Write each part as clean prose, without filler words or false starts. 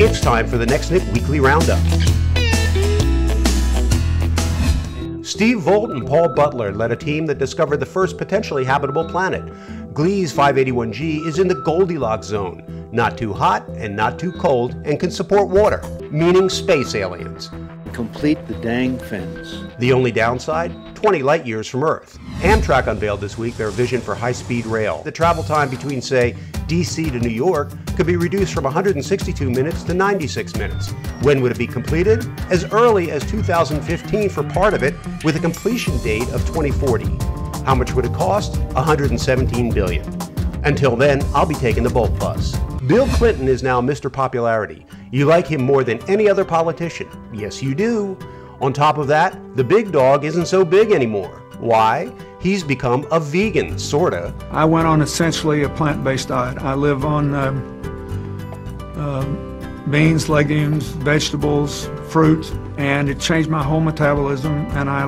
It's time for the Next Nick Weekly Roundup. Steve Volt and Paul Butler led a team that discovered the first potentially habitable planet. Gliese 581G is in the Goldilocks zone, not too hot and not too cold, and can support water, meaning space aliens. Complete the dang fence. The only downside? 20 light years from Earth. Amtrak unveiled this week their vision for high-speed rail. The travel time between, say, DC to New York could be reduced from 162 minutes to 96 minutes. When would it be completed? As early as 2015 for part of it, with a completion date of 2040. How much would it cost? $117 billion. Until then, I'll be taking the Bolt bus. Bill Clinton is now Mr. Popularity. You like him more than any other politician. Yes, you do. On top of that, the big dog isn't so big anymore. Why? He's become a vegan, sorta. I went on essentially a plant-based diet. I live on beans, legumes, vegetables, fruit, and it changed my whole metabolism, and I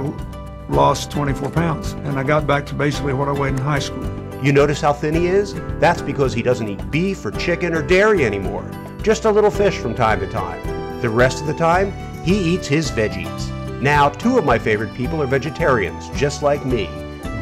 lost 24 pounds. And I got back to basically what I weighed in high school. You notice how thin he is? That's because he doesn't eat beef or chicken or dairy anymore. Just a little fish from time to time. The rest of the time, he eats his veggies. Now, two of my favorite people are vegetarians, just like me,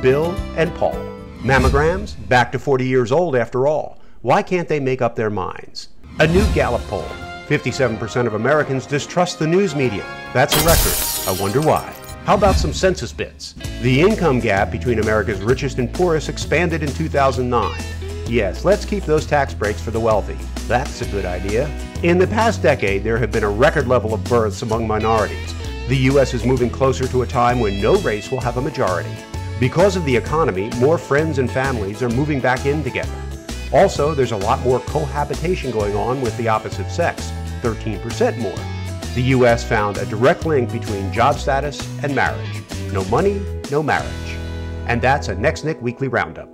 Bill and Paul. Mammograms? Back to 40 years old after all. Why can't they make up their minds? A new Gallup poll. 57% of Americans distrust the news media. That's a record. I wonder why. How about some census bits? The income gap between America's richest and poorest expanded in 2009. Yes, let's keep those tax breaks for the wealthy. That's a good idea. In the past decade, there have been a record level of births among minorities. The U.S. is moving closer to a time when no race will have a majority. Because of the economy, more friends and families are moving back in together. Also, there's a lot more cohabitation going on with the opposite sex, 13% more. The U.S. found a direct link between job status and marriage. No money, no marriage. And that's a Next Nick Weekly Roundup.